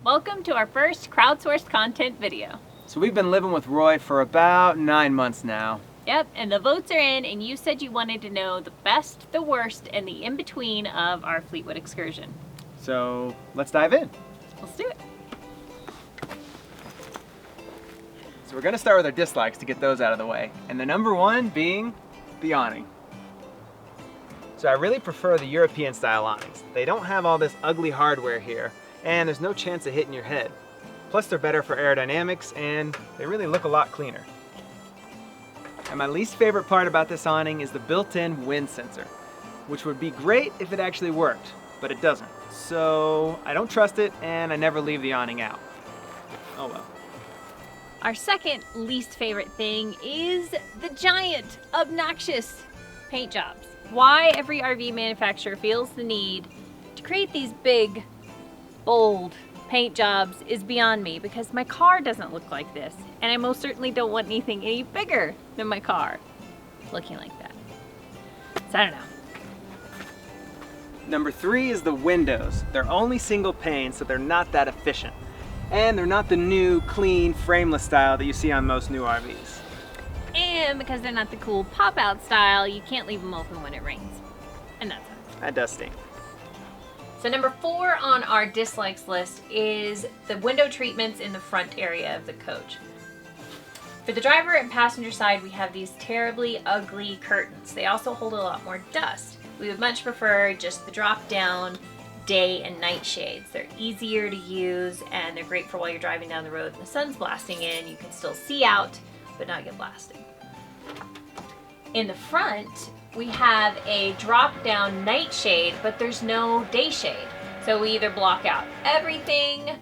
Welcome to our first crowdsourced content video. So we've been living with Roy for about 9 months now. Yep, and the votes are in, and you said you wanted to know the best, the worst, and the in-between of our Fleetwood excursion. So let's dive in. Let's do it. So we're gonna start with our dislikes to get those out of the way. And the number one being the awning. So I really prefer the European style awnings. They don't have all this ugly hardware here, and there's no chance of hitting your head. Plus they're better for aerodynamics, and they really look a lot cleaner. And my least favorite part about this awning is the built-in wind sensor, which would be great if it actually worked, but it doesn't. So I don't trust it, and I never leave the awning out. Oh well. Our second least favorite thing is the giant, obnoxious paint jobs. Why every RV manufacturer feels the need to create these big, bold paint jobs is beyond me, because my car doesn't look like this, and I most certainly don't want anything any bigger than my car looking like that. So I don't know. Number 3 is the windows. They're only single pane, so they're not that efficient. And they're not the new, clean, frameless style that you see on most new RVs. And because they're not the cool pop-out style, you can't leave them open when it rains. And that's it. That does stink. So number 4 on our dislikes list is the window treatments in the front area of the coach. For the driver and passenger side, we have these terribly ugly curtains. They also hold a lot more dust. We would much prefer just the drop-down day and night shades. They're easier to use, and they're great for while you're driving down the road and the sun's blasting in. You can still see out, but not get blasted. In the front, we have a drop-down night shade, but there's no day shade. So we either block out everything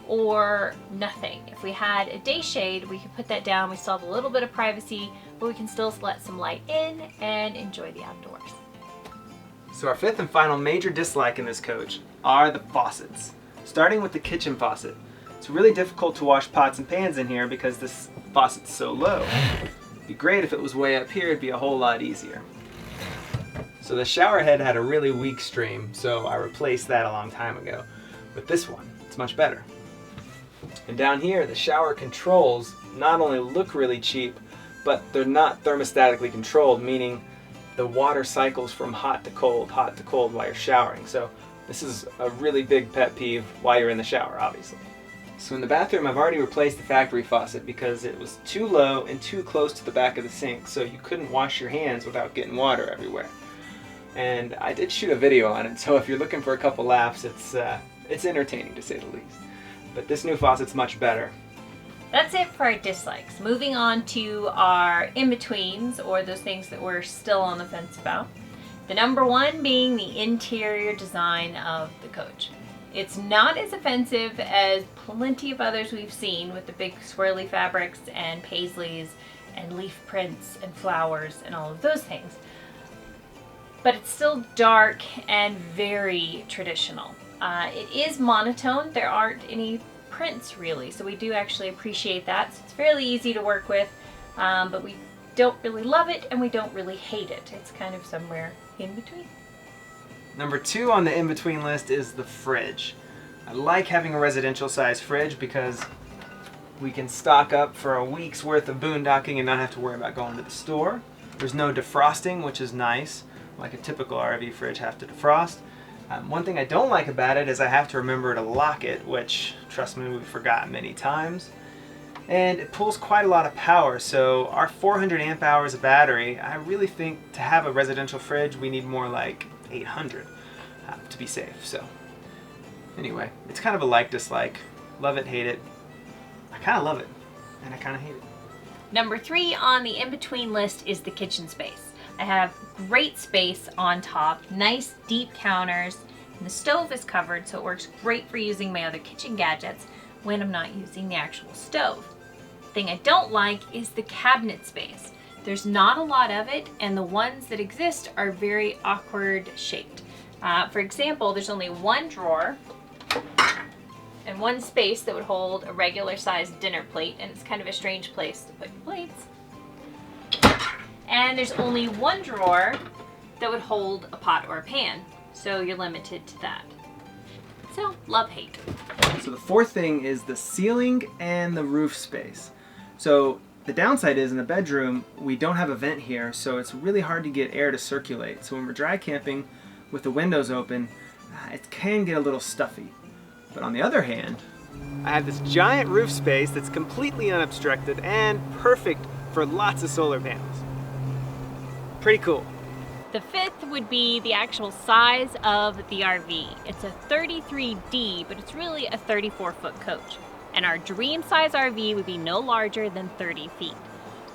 or nothing. If we had a day shade, we could put that down. We still have a little bit of privacy, but we can still let some light in and enjoy the outdoors. So our 5th and final major dislike in this coach are the faucets. Starting with the kitchen faucet. It's really difficult to wash pots and pans in here because this faucet's so low. It'd be great if it was way up here, it'd be a whole lot easier. So the shower head had a really weak stream, so I replaced that a long time ago. But this one, it's much better. And down here, the shower controls not only look really cheap, but they're not thermostatically controlled, meaning the water cycles from hot to cold while you're showering. So this is a really big pet peeve while you're in the shower, obviously. So in the bathroom, I've already replaced the factory faucet because it was too low and too close to the back of the sink, so you couldn't wash your hands without getting water everywhere. And I did shoot a video on it, so if you're looking for a couple laughs, it's entertaining to say the least. But this new faucet's much better. That's it for our dislikes. Moving on to our in-betweens, or those things that we're still on the fence about. The number 1 being the interior design of the coach. It's not as offensive as plenty of others we've seen with the big swirly fabrics and paisleys and leaf prints and flowers and all of those things. But it's still dark and very traditional. It is monotone. There aren't any prints really, so we do actually appreciate that. So it's fairly easy to work with, but we don't really love it and we don't really hate it. It's kind of somewhere in between. Number 2 on the in-between list is the fridge. I like having a residential size fridge because we can stock up for a week's worth of boondocking and not have to worry about going to the store. There's no defrosting, which is nice. Like a typical RV fridge have to defrost. One thing I don't like about it is I have to remember to lock it, which, trust me, we've forgotten many times. And it pulls quite a lot of power, so our 400 amp hours of battery, I really think to have a residential fridge we need more like 800 to be safe. So anyway, it's kind of a like-dislike. Love it, hate it. I kind of love it, and I kind of hate it. Number 3 on the in-between list is the kitchen space. I have great space on top, nice deep counters, and the stove is covered, so it works great for using my other kitchen gadgets when I'm not using the actual stove. The thing I don't like is the cabinet space. There's not a lot of it, and the ones that exist are very awkward shaped. For example, there's only one drawer and one space that would hold a regular sized dinner plate, and it's kind of a strange place to put your plates. And there's only one drawer that would hold a pot or a pan, so you're limited to that. So, love-hate. So the fourth thing is the ceiling and the roof space. So the downside is in the bedroom, we don't have a vent here, so it's really hard to get air to circulate. So when we're dry camping with the windows open, it can get a little stuffy. But on the other hand, I have this giant roof space that's completely unobstructed and perfect for lots of solar panels. Pretty cool. The fifth would be the actual size of the RV. It's a 33D, but it's really a 34-foot coach. And our dream size RV would be no larger than 30 feet.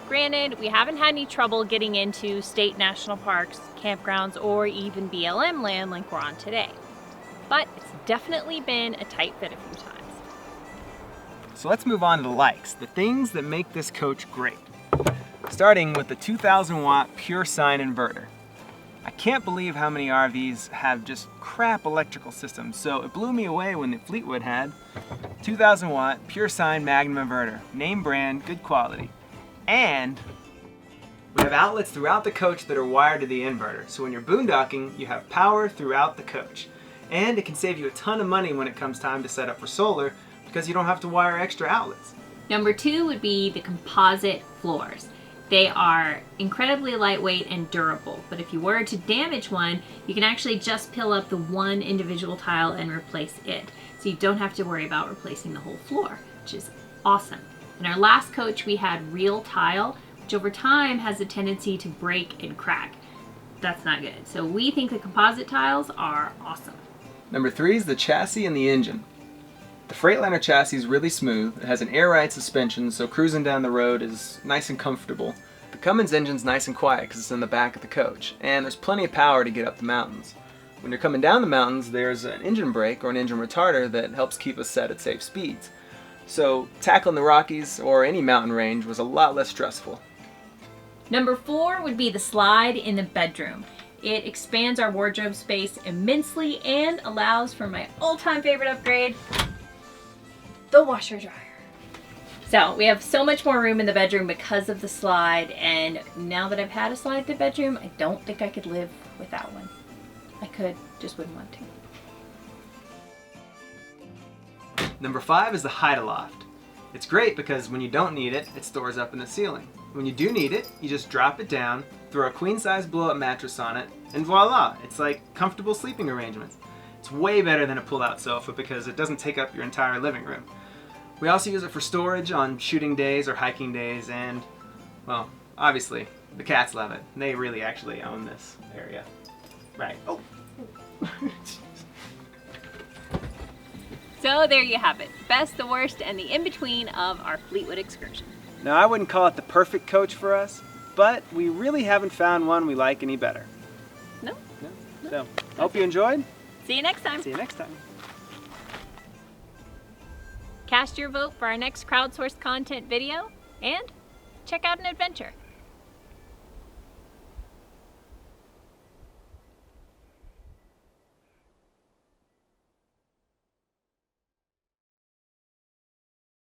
Granted, we haven't had any trouble getting into state national parks, campgrounds, or even BLM land like we're on today. But it's definitely been a tight fit a few times. So let's move on to the likes, the things that make this coach great. Starting with the 2,000 watt pure sine inverter. I can't believe how many RVs have just crap electrical systems, so it blew me away when the Fleetwood had 2,000 watt pure sine Magnum inverter, name brand, good quality. And we have outlets throughout the coach that are wired to the inverter, so when you're boondocking, you have power throughout the coach. And it can save you a ton of money when it comes time to set up for solar, because you don't have to wire extra outlets. Number 2 would be the composite floors. They are incredibly lightweight and durable, but if you were to damage one, you can actually just peel up the one individual tile and replace it. So you don't have to worry about replacing the whole floor, which is awesome. In our last coach, we had real tile, which over time has a tendency to break and crack. That's not good. So we think the composite tiles are awesome. Number 3 is the chassis and the engine. The Freightliner chassis is really smooth. It has an air-ride suspension, so cruising down the road is nice and comfortable. The Cummins engine's nice and quiet because it's in the back of the coach, and there's plenty of power to get up the mountains. When you're coming down the mountains, there's an engine brake or an engine retarder that helps keep us set at safe speeds. So tackling the Rockies or any mountain range was a lot less stressful. Number 4 would be the slide in the bedroom. It expands our wardrobe space immensely and allows for my all-time favorite upgrade, the washer dryer. So we have so much more room in the bedroom because of the slide, and now that I've had a slide in the bedroom, I don't think I could live without one. I could, just wouldn't want to. Number 5 is the Hide-A-Loft. It's great because when you don't need it, it stores up in the ceiling. When you do need it, you just drop it down, throw a queen-size blow-up mattress on it, and voila, it's like comfortable sleeping arrangements. It's way better than a pull-out sofa because it doesn't take up your entire living room. We also use it for storage on shooting days or hiking days, and, well, obviously, the cats love it. They really actually own this area. Right. Oh. So there you have it. Best, the worst, and the in-between of our Fleetwood excursion. Now, I wouldn't call it the perfect coach for us, but we really haven't found one we like any better. No. So, hope you enjoyed. See you next time. See you next time. Cast your vote for our next crowdsourced content video, and check out an adventure.